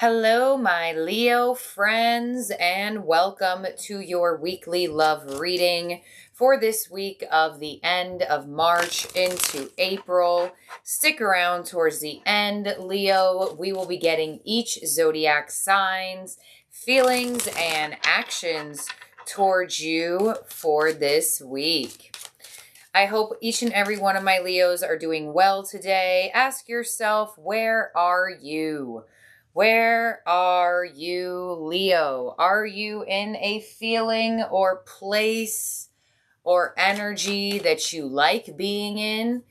Hello, my Leo friends, and welcome to your weekly love reading for this week of the end of March into April. Stick around towards the end, Leo. We will be getting each zodiac signs, feelings, and actions towards you for this week. I hope each and every one of my Leos are doing well today. Ask yourself, where are you? Where are you, Leo? Are you in a feeling or place or energy that you like being in?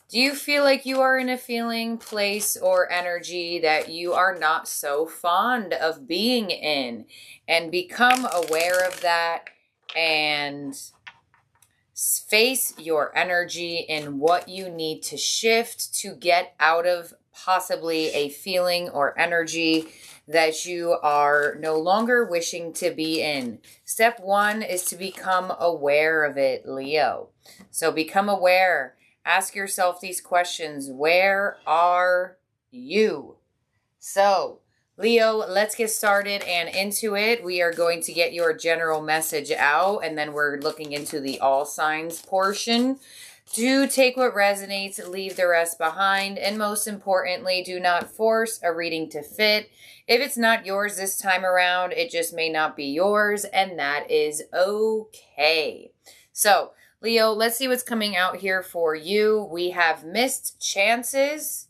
Do you feel like you are in a feeling, place, or energy that you are not so fond of being in? And become aware of that and face your energy in what you need to shift to get out of possibly a feeling or energy that you are no longer wishing to be in. Step one is to become aware of it, Leo. So become aware. Ask yourself these questions. Where are you? So, Leo, let's get started and into it. We are going to get your general message out, and then we're looking into the all signs portion. Do take what resonates, leave the rest behind, and most importantly, do not force a reading to fit. If it's not yours this time around, it just may not be yours, and that is okay. So, Leo, let's see what's coming out here for you. We have missed chances.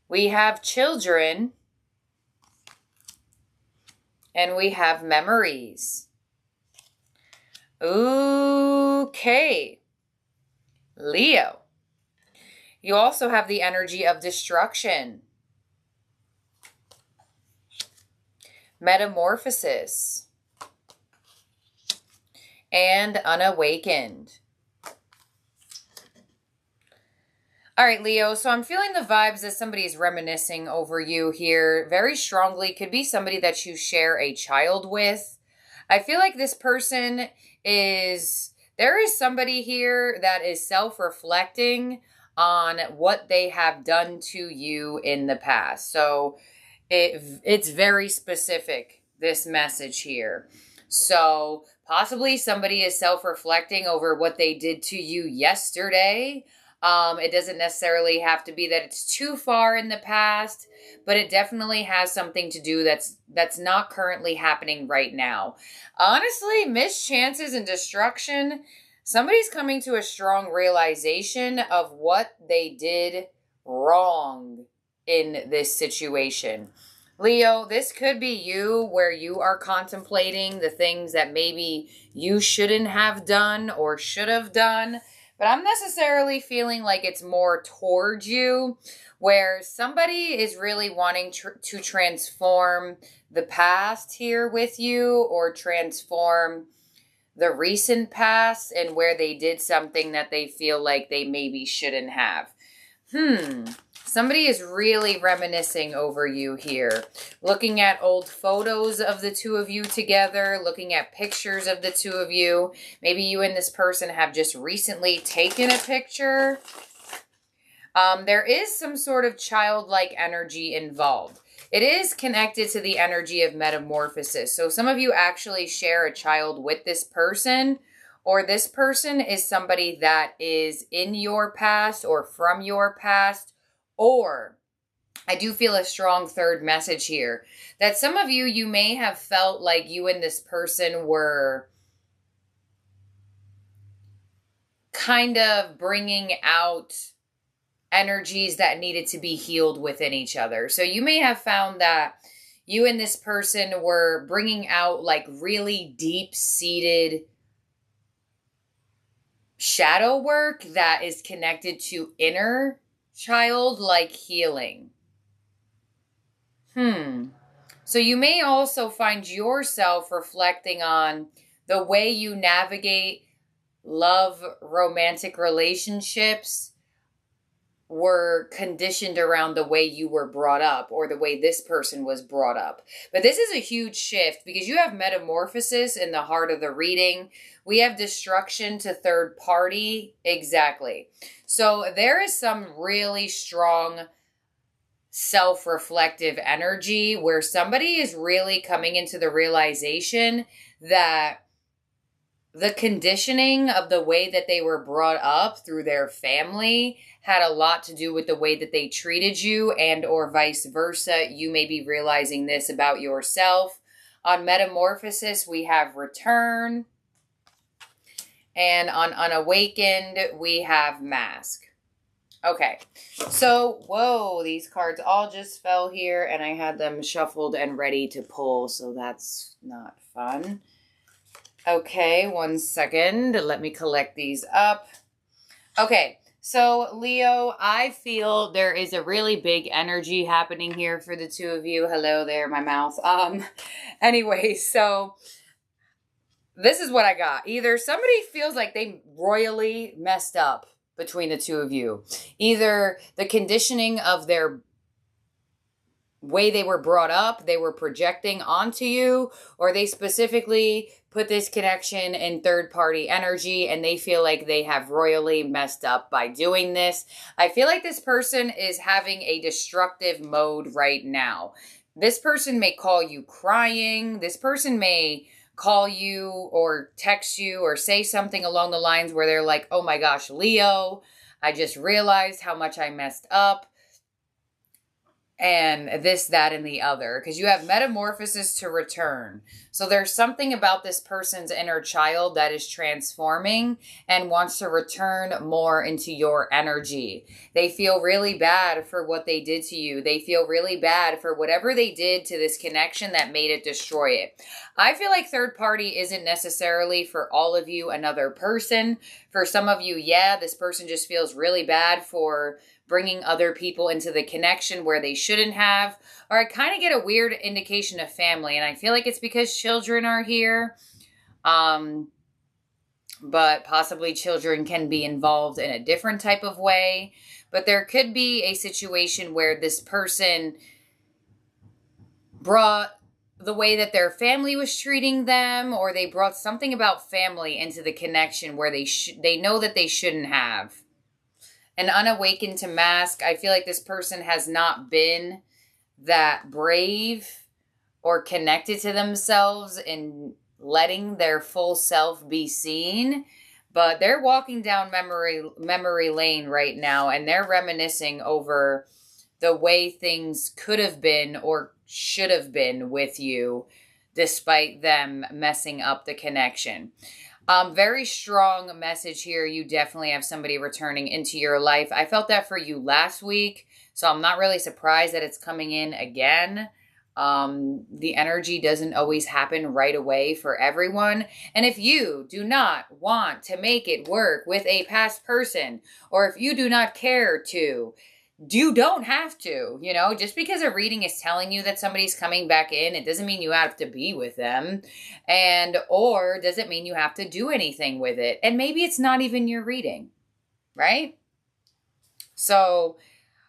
We have children. And we have memories. Okay. Leo. You also have the energy of destruction. Metamorphosis. And unawakened. All right, Leo, so I'm feeling the vibes that somebody is reminiscing over you here very strongly. Could be somebody that you share a child with. I feel like this person there is somebody here that is self-reflecting on what they have done to you in the past. So it's very specific, this message here. So possibly somebody is self-reflecting over what they did to you yesterday. It doesn't necessarily have to be that it's too far in the past, but it definitely has something to do that's not currently happening right now. Honestly, missed chances and destruction, somebody's coming to a strong realization of what they did wrong in this situation. Leo, this could be you where you are contemplating the things that maybe you shouldn't have done or should have done. But I'm necessarily feeling like it's more towards you, where somebody is really wanting to transform the past here with you, or transform the recent past and where they did something that they feel like they maybe shouldn't have. Somebody is really reminiscing over you here. Looking at old photos of the two of you together, looking at pictures of the two of you. Maybe you and this person have just recently taken a picture. There is some sort of childlike energy involved. It is connected to the energy of metamorphosis. So some of you actually share a child with this person, or this person is somebody that is in your past or from your past. Or, I do feel a strong third message here, that some of you may have felt like you and this person were kind of bringing out energies that needed to be healed within each other. So you may have found that you and this person were bringing out like really deep-seated shadow work that is connected to inner childlike healing. So you may also find yourself reflecting on the way you navigate love, romantic relationships were conditioned around the way you were brought up, or the way this person was brought up. But this is a huge shift because you have metamorphosis in the heart of the reading. We have destruction to third party. Exactly. So there is some really strong self-reflective energy where somebody is really coming into the realization that the conditioning of the way that they were brought up through their family had a lot to do with the way that they treated you, and or vice versa. You may be realizing this about yourself. On Metamorphosis, we have Return. And on Unawakened, we have Mask. Okay, so, whoa, these cards all just fell here, and I had them shuffled and ready to pull, so that's not fun. Okay, 1 second. Let me collect these up. Okay, so Leo, I feel there is a really big energy happening here for the two of you. Hello there, my mouth. Anyway, so this is what I got. Either somebody feels like they royally messed up between the two of you. Either the conditioning of their way they were brought up, they were projecting onto you, or they specifically put this connection in third-party energy and they feel like they have royally messed up by doing this. I feel like this person is having a destructive mode right now. This person may call you crying. This person may call you or text you or say something along the lines where they're like, oh my gosh, Leo, I just realized how much I messed up. And this, that, and the other. Because you have Metamorphosis to Return. So there's something about this person's inner child that is transforming and wants to return more into your energy. They feel really bad for what they did to you. They feel really bad for whatever they did to this connection that made it destroy it. I feel like third party isn't necessarily for all of you another person. For some of you, yeah, this person just feels really bad for bringing other people into the connection where they shouldn't have. Or I kind of get a weird indication of family, and I feel like it's because children are here. But possibly children can be involved in a different type of way. But there could be a situation where this person brought the way that their family was treating them, or they brought something about family into the connection where they know that they shouldn't have. And Unawakened to Mask, I feel like this person has not been that brave or connected to themselves in letting their full self be seen. But they're walking down memory lane right now, and they're reminiscing over the way things could have been or should have been with you, despite them messing up the connection. Very strong message here. You definitely have somebody returning into your life. I felt that for you last week, so I'm not really surprised that it's coming in again. The energy doesn't always happen right away for everyone. And if you do not want to make it work with a past person, or if you do not care to, you don't have to, you know, just because a reading is telling you that somebody's coming back in, it doesn't mean you have to be with them, or doesn't mean you have to do anything with it. And maybe it's not even your reading, right? So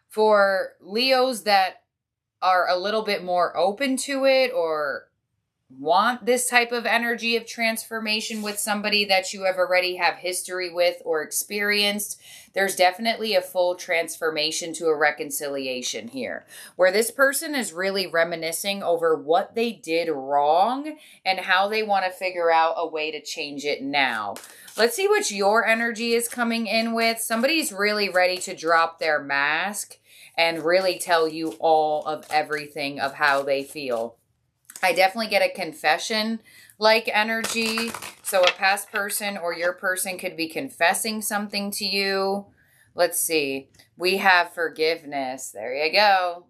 for Leos that are a little bit more open to it or want this type of energy of transformation with somebody that you have already have history with or experienced, there's definitely a full transformation to a reconciliation here, where this person is really reminiscing over what they did wrong and how they want to figure out a way to change it now. Let's see what your energy is coming in with. Somebody's really ready to drop their mask and really tell you all of everything of how they feel. I definitely get a confession-like energy. So a past person or your person could be confessing something to you. Let's see. We have forgiveness. There you go.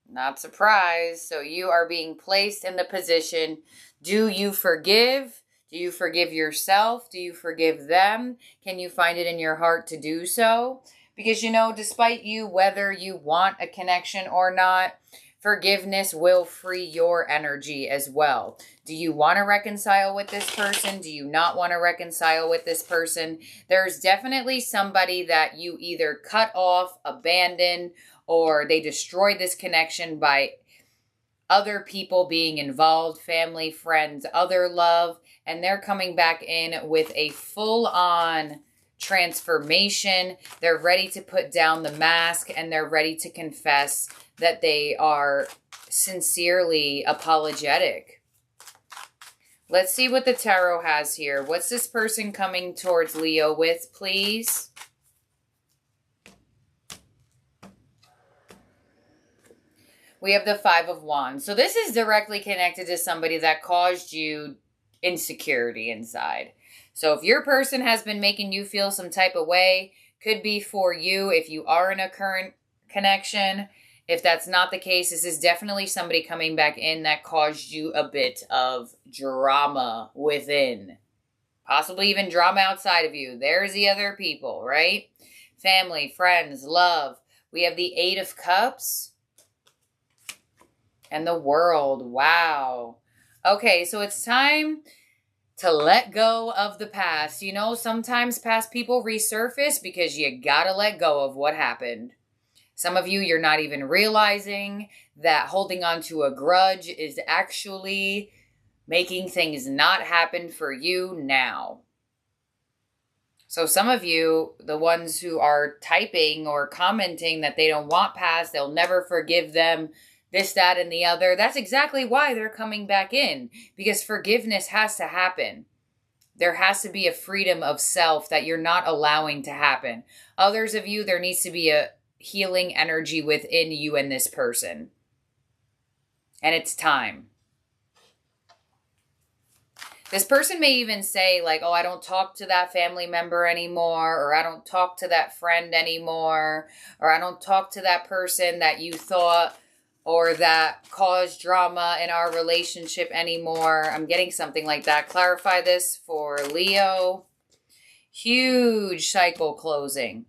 Not surprised. So you are being placed in the position. Do you forgive? Do you forgive yourself? Do you forgive them? Can you find it in your heart to do so? Because, you know, despite you, whether you want a connection or not, forgiveness will free your energy as well. Do you want to reconcile with this person? Do you not want to reconcile with this person? There's definitely somebody that you either cut off, abandon, or they destroyed this connection by other people being involved, family, friends, other love, and they're coming back in with a full-on transformation. They're ready to put down the mask and they're ready to confess that they are sincerely apologetic. Let's see what the tarot has here. What's this person coming towards Leo with, please? We have the Five of Wands. So this is directly connected to somebody that caused you insecurity inside. So if your person has been making you feel some type of way, could be for you if you are in a current connection. If that's not the case, this is definitely somebody coming back in that caused you a bit of drama within. Possibly even drama outside of you. There's the other people, right? Family, friends, love. We have the Eight of Cups. And the World. Wow. Okay, so it's time to let go of the past. You know, sometimes past people resurface because you gotta let go of what happened. Some of you, you're not even realizing that holding on to a grudge is actually making things not happen for you now. So some of you, the ones who are typing or commenting that they don't want past, they'll never forgive them, this, that, and the other. That's exactly why they're coming back in. Because forgiveness has to happen. There has to be a freedom of self that you're not allowing to happen. Others of you, there needs to be a healing energy within you and this person. And it's time. This person may even say like, oh, I don't talk to that family member anymore, or I don't talk to that friend anymore, or I don't talk to that person that you thought or that caused drama in our relationship anymore. I'm getting something like that. Clarify this for Leo. Huge cycle closing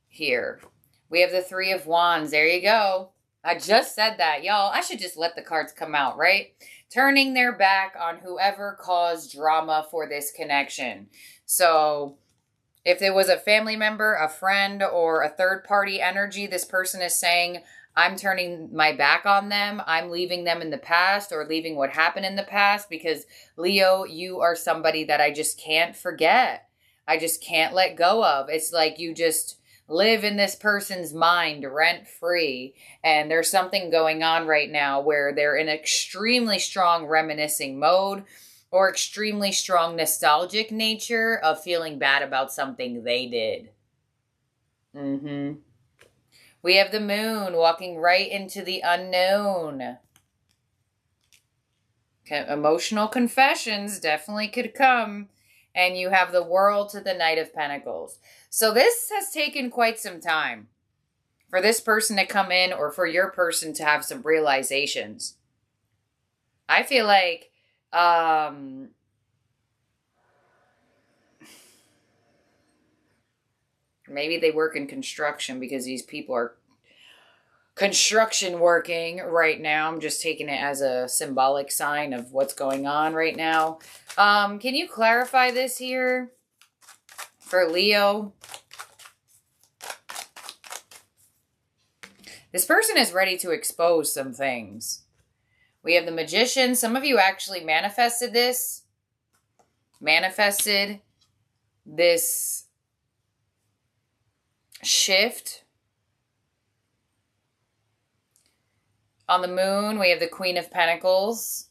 here. We have the Three of Wands. There you go. I just said that, y'all. I should just let the cards come out, right? Turning their back on whoever caused drama for this connection. So if there was a family member, a friend, or a third-party energy, this person is saying, I'm turning my back on them. I'm leaving them in the past or leaving what happened in the past because, Leo, you are somebody that I just can't forget. I just can't let go of. It's like you just live in this person's mind rent-free. And there's something going on right now where they're in extremely strong reminiscing mode or extremely strong nostalgic nature of feeling bad about something they did. We have the Moon walking right into the unknown. Emotional confessions definitely could come. And you have the World to the Knight of Pentacles. So this has taken quite some time for this person to come in or for your person to have some realizations. I feel like maybe they work in construction because these people are construction working right now. I'm just taking it as a symbolic sign of what's going on right now. Can you clarify this here for Leo? This person is ready to expose some things. We have the Magician. Some of you actually manifested this. Manifested this shift. On the Moon, we have the Queen of Pentacles.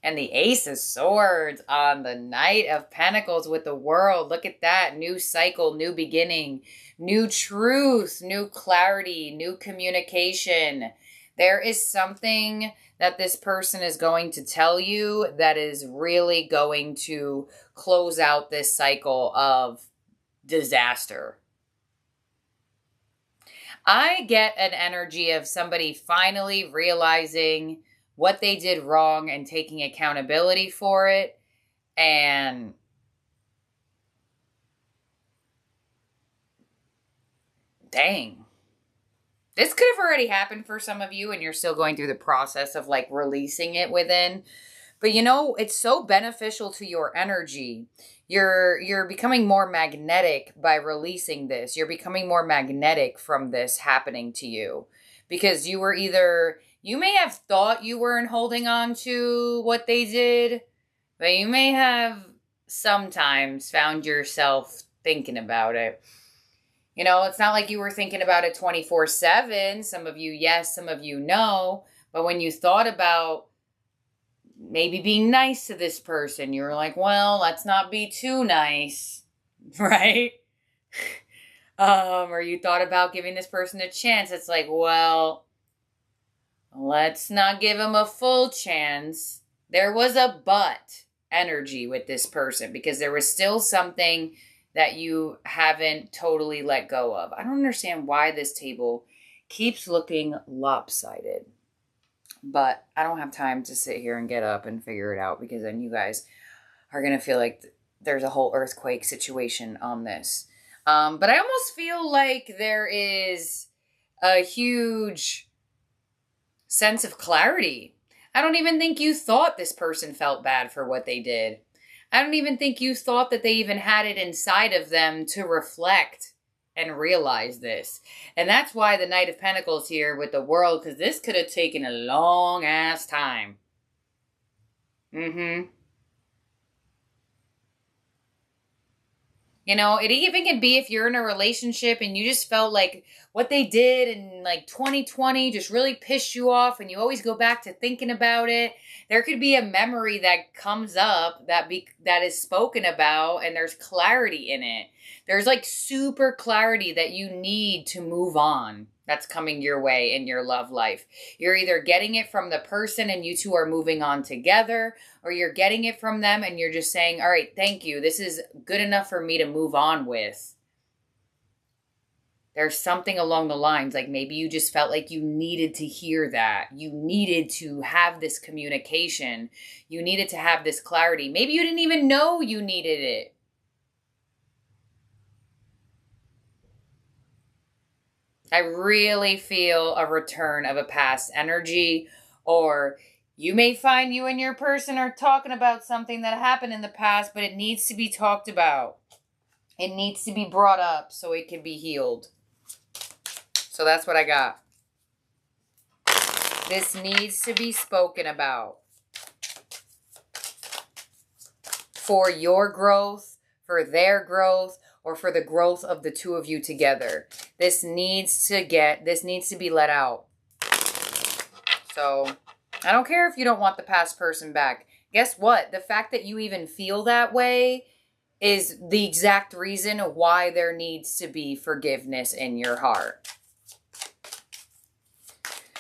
And the Ace of Swords on the Knight of Pentacles with the World. Look at that. New cycle, new beginning, new truth, new clarity, new communication. There is something that this person is going to tell you that is really going to close out this cycle of disaster. I get an energy of somebody finally realizing what they did wrong and taking accountability for it. And dang, this could have already happened for some of you and you're still going through the process of like releasing it within. But you know, it's so beneficial to your energy. You're becoming more magnetic by releasing this. You're becoming more magnetic from this happening to you. Because you were either, you may have thought you weren't holding on to what they did, but you may have sometimes found yourself thinking about it. You know, it's not like you were thinking about it 24/7. Some of you, yes, some of you, no. But when you thought about maybe being nice to this person, you were like, well, let's not be too nice, right? Or you thought about giving this person a chance. It's like, well, let's not give him a full chance. There was a but energy with this person because there was still something that you haven't totally let go of. I don't understand why this table keeps looking lopsided, but I don't have time to sit here and get up and figure it out, because then you guys are going to feel like there's a whole earthquake situation on this. But I almost feel like there is a huge sense of clarity. I don't even think you thought this person felt bad for what they did. I don't even think you thought that they even had it inside of them to reflect and realize this. And that's why the Knight of Pentacles here with the World, because this could have taken a long ass time. You know, it even can be if you're in a relationship and you just felt like what they did in like 2020 just really pissed you off and you always go back to thinking about it. There could be a memory that comes up that is spoken about, and there's clarity in it. There's like super clarity that you need to move on. That's coming your way in your love life. You're either getting it from the person and you two are moving on together, or you're getting it from them and you're just saying, all right, thank you. This is good enough for me to move on with. There's something along the lines, like maybe you just felt like you needed to hear that. You needed to have this communication. You needed to have this clarity. Maybe you didn't even know you needed it. I really feel a return of a past energy, or you may find you and your person are talking about something that happened in the past, but it needs to be talked about. It needs to be brought up so it can be healed. So that's what I got. This needs to be spoken about. For your growth, for their growth, or for the growth of the two of you together. This needs to be let out. So, I don't care if you don't want the past person back. Guess what? The fact that you even feel that way is the exact reason why there needs to be forgiveness in your heart.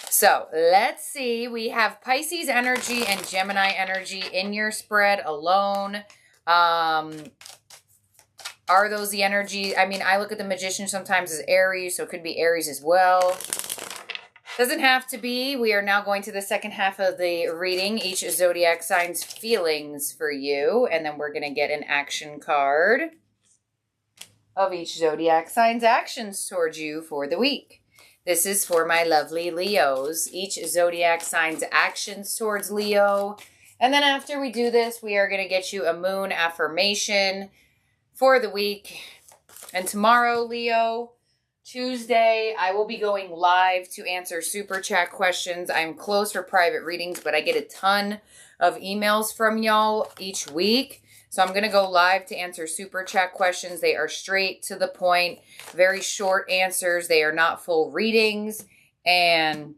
So, let's see. We have Pisces energy and Gemini energy in your spread alone. Are those the energy? I mean, I look at the Magician sometimes as Aries, so it could be Aries as well. Doesn't have to be. We are now going to the second half of the reading. Each zodiac sign's feelings for you. And then we're going to get an action card of each zodiac sign's actions towards you for the week. This is for my lovely Leos. Each zodiac sign's actions towards Leo. And then after we do this, we are going to get you a moon affirmation for the week. And tomorrow, Leo, Tuesday, I will be going live to answer super chat questions. I'm closed for private readings, but I get a ton of emails from y'all each week. So I'm going to go live to answer super chat questions. They are straight to the point, very short answers. They are not full readings. And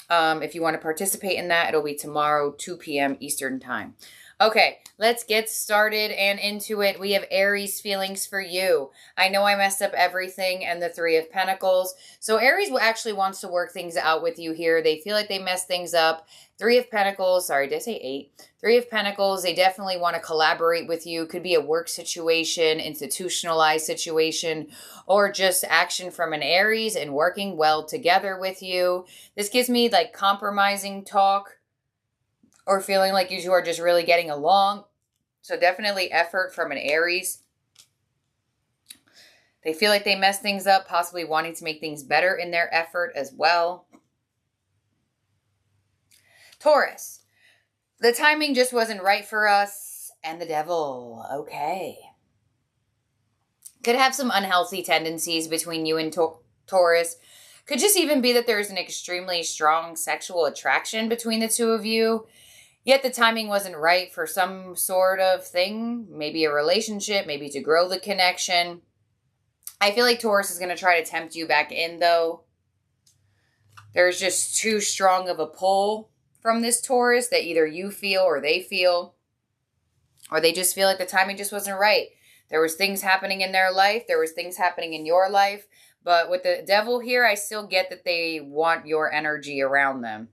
if you want to participate in that, it'll be tomorrow, 2 p.m. Eastern time. Okay, let's get started and into it. We have Aries feelings for you. I know I messed up everything and the Three of Pentacles. So Aries actually wants to work things out with you here. They feel like they messed things up. Three of Pentacles, sorry, did I say 8? Three of Pentacles, they definitely want to collaborate with you. Could be a work situation, institutionalized situation, or just action from an Aries and working well together with you. This gives me like compromising talk, or feeling like you two are just really getting along. So definitely effort from an Aries. They feel like they messed things up, possibly wanting to make things better in their effort as well. Taurus. The timing just wasn't right for us. And the Devil. Okay. Could have some unhealthy tendencies between you and Taurus. Could just even be that there's an extremely strong sexual attraction between the two of you. Yet the timing wasn't right for some sort of thing, maybe a relationship, maybe to grow the connection. I feel like Taurus is going to try to tempt you back in, though. There's just too strong of a pull from this Taurus that either you feel or they feel, or they just feel like the timing just wasn't right. There was things happening in their life. There was things happening in your life. But with the devil here, I still get that they want your energy around them.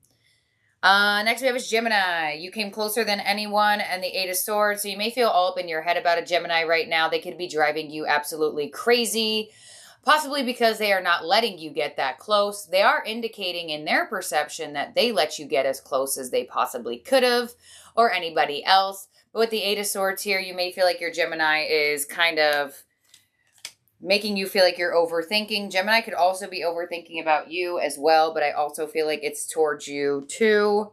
Next we have is Gemini. You came closer than anyone, and the Eight of Swords. So you may feel all up in your head about a Gemini right now. They could be driving you absolutely crazy, possibly because they are not letting you get that close. They are indicating in their perception that they let you get as close as they possibly could have, or anybody else. But with the Eight of Swords here, you may feel like your Gemini is kind of making you feel like you're overthinking. Gemini could also be overthinking about you as well, but I also feel like it's towards you too.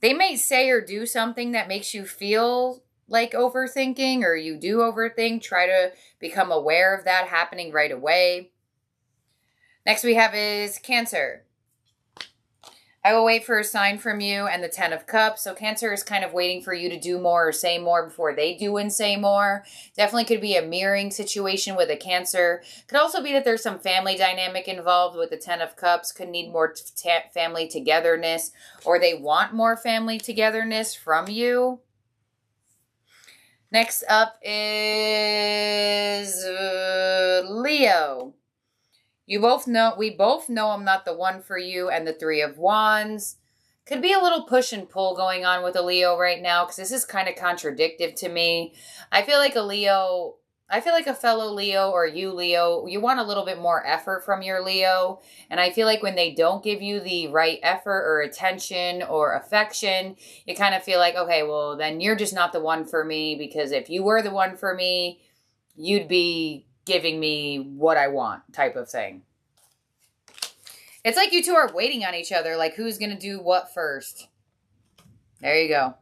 They may say or do something that makes you feel like overthinking, or you do overthink. Try to become aware of that happening right away. Next we have is Cancer. I will wait for a sign from you, and the Ten of Cups. So Cancer is kind of waiting for you to do more or say more before they do and say more. Definitely could be a mirroring situation with a Cancer. Could also be that there's some family dynamic involved with the Ten of Cups. Could need more family togetherness, or they want more family togetherness from you. Next up is Leo. We both know I'm not the one for you, and the Three of Wands. Could be a little push and pull going on with a Leo right now, because this is kind of contradictive to me. I feel like a fellow Leo, or you Leo, you want a little bit more effort from your Leo. And I feel like when they don't give you the right effort or attention or affection, you kind of feel like, okay, well, then you're just not the one for me, because if you were the one for me, you'd be giving me what I want, type of thing. It's like you two are waiting on each other, like who's going to do what first. There you go.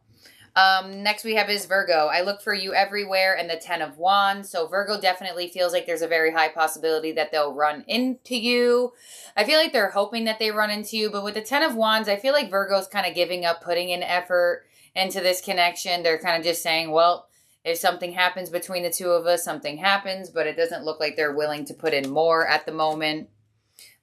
Next we have is Virgo. I look for you everywhere, and the Ten of Wands. So Virgo definitely feels like there's a very high possibility that they'll run into you. I feel like they're hoping that they run into you, but with the Ten of Wands, I feel like Virgo's kind of giving up putting in effort into this connection. They're kind of just saying, well, if something happens between the two of us, something happens, but it doesn't look like they're willing to put in more at the moment.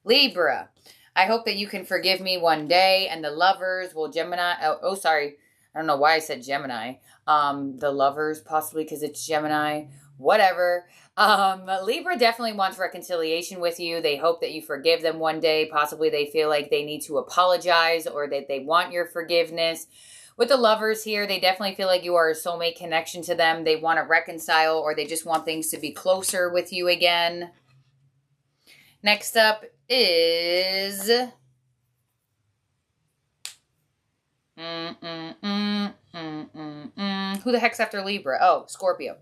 Libra. I hope that you can forgive me one day, and the Lovers will Gemini. Oh, sorry. I don't know why I said Gemini. The Lovers, possibly because it's Gemini. Whatever. Libra definitely wants reconciliation with you. They hope that you forgive them one day. Possibly they feel like they need to apologize, or that they want your forgiveness. With the Lovers here, they definitely feel like you are a soulmate connection to them. They want to reconcile, or they just want things to be closer with you again. Next up is who the heck's after Libra? Oh, Scorpio.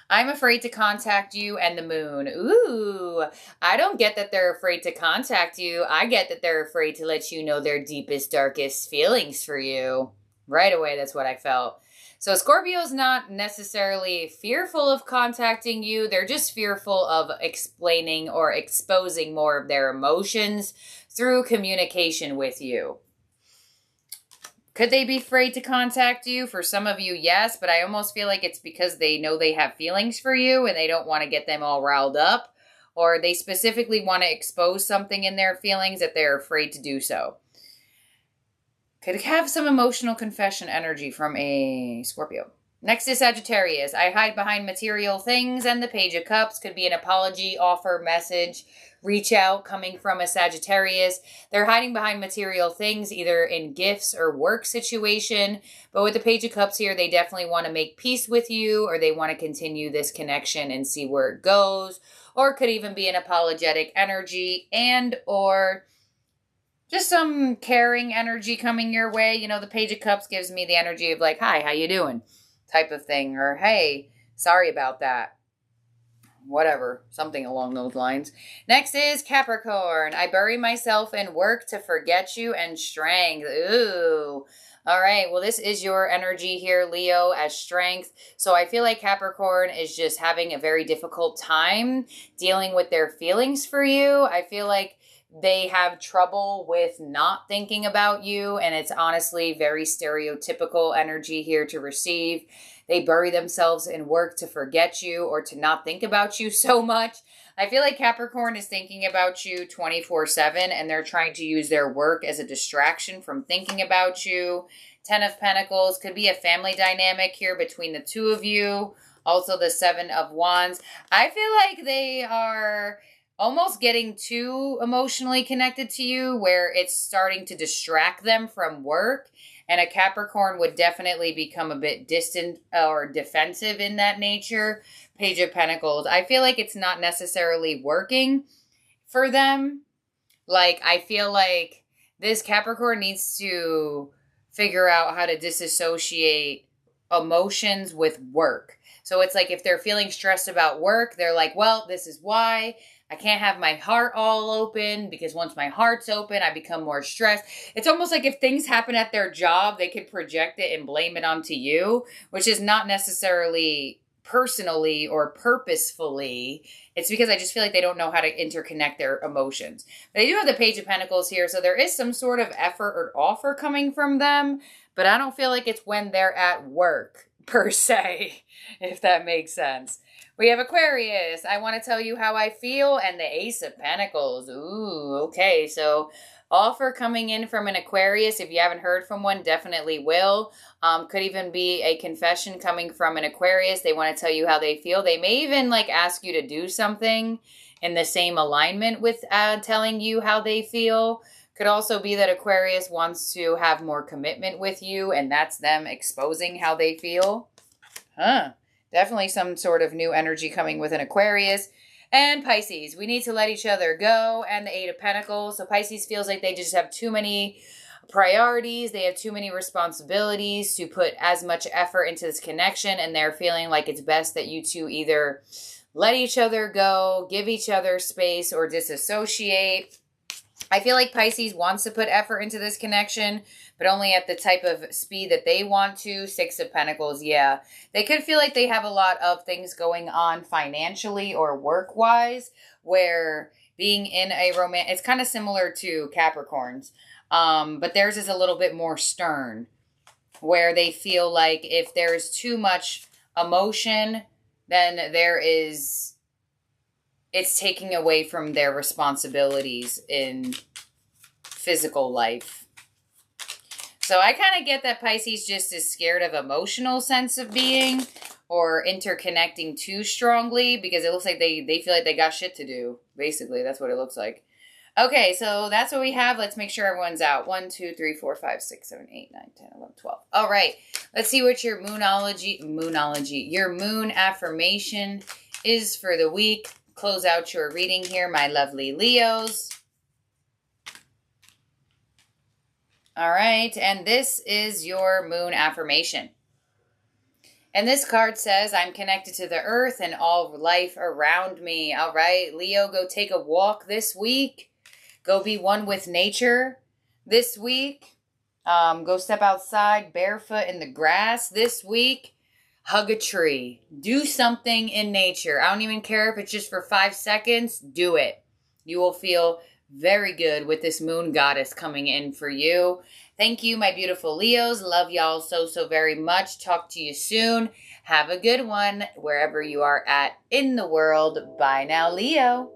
I'm afraid to contact you, and the Moon. Ooh, I don't get that they're afraid to contact you. I get that they're afraid to let you know their deepest, darkest feelings for you. Right away, that's what I felt. So Scorpio's not necessarily fearful of contacting you. They're just fearful of explaining or exposing more of their emotions through communication with you. Could they be afraid to contact you? For some of you, yes, but I almost feel like it's because they know they have feelings for you and they don't want to get them all riled up, or they specifically want to expose something in their feelings that they're afraid to do so. Could have some emotional confession energy from a Scorpio. Next is Sagittarius. I hide behind material things, and the Page of Cups could be an apology, offer, message, reach out coming from a Sagittarius. They're hiding behind material things, either in gifts or work situation. But with the Page of Cups here, they definitely want to make peace with you, or they want to continue this connection and see where it goes. Or it could even be an apologetic energy, and or just some caring energy coming your way. You know, the Page of Cups gives me the energy of like, hi, how you doing? Type of thing. Or, hey, sorry about that. Whatever. Something along those lines. Next is Capricorn. I bury myself in work to forget you and strength. Ooh. All right. Well, this is your energy here, Leo, as strength. So I feel like Capricorn is just having a very difficult time dealing with their feelings for you. I feel like they have trouble with not thinking about you, and it's honestly very stereotypical energy here to receive. They bury themselves in work to forget you or to not think about you so much. I feel like Capricorn is thinking about you 24/7, and they're trying to use their work as a distraction from thinking about you. 10 of Pentacles could be a family dynamic here between the two of you. Also the 7 of Wands. I feel like they are almost getting too emotionally connected to you, where it's starting to distract them from work. And a Capricorn would definitely become a bit distant or defensive in that nature. Page of Pentacles. I feel like it's not necessarily working for them. Like, I feel like this Capricorn needs to figure out how to disassociate emotions with work. So it's like if they're feeling stressed about work, they're like, well, this is why. I can't have my heart all open, because once my heart's open, I become more stressed. It's almost like if things happen at their job, they could project it and blame it onto you, which is not necessarily personally or purposefully. It's because I just feel like they don't know how to interconnect their emotions. But they do have the Page of Pentacles here, so there is some sort of effort or offer coming from them, but I don't feel like it's when they're at work, per se, if that makes sense. We have Aquarius. I want to tell you how I feel, and the Ace of Pentacles. Ooh, okay. So offer coming in from an Aquarius. If you haven't heard from one, definitely will. Could even be a confession coming from an Aquarius. They want to tell you how they feel. They may even like ask you to do something in the same alignment with telling you how they feel. Could also be that Aquarius wants to have more commitment with you, and that's them exposing how they feel. Definitely some sort of new energy coming with an Aquarius. And Pisces, we need to let each other go. And the 8 of Pentacles. So Pisces feels like they just have too many priorities. They have too many responsibilities to put as much effort into this connection. And they're feeling like it's best that you two either let each other go, give each other space, or disassociate. I feel like Pisces wants to put effort into this connection, but only at the type of speed that they want to. 6 of Pentacles, yeah. They could feel like they have a lot of things going on financially or work-wise, where being in a romance, it's kind of similar to Capricorns, but theirs is a little bit more stern, where they feel like if there's too much emotion, then it's taking away from their responsibilities in physical life. So I kind of get that Pisces just is scared of emotional sense of being or interconnecting too strongly, because it looks like they feel like they got shit to do. Basically, that's what it looks like. Okay, so that's what we have. Let's make sure everyone's out. 1, 2, 3, 4, 5, 6, 7, 8, 9, 10, 11, 12. All right, let's see what your your moon affirmation is for the week. Close out your reading here, my lovely Leos. All right, and this is your moon affirmation. And this card says, I'm connected to the earth and all life around me. All right, Leo, go take a walk this week. Go be one with nature this week. Go step outside barefoot in the grass this week. Hug a tree. Do something in nature. I don't even care if it's just for 5 seconds. Do it. You will feel very good with this moon goddess coming in for you. Thank you, my beautiful Leos. Love y'all so very much. Talk to you soon. Have a good one wherever you are at in the world. Bye now, Leo.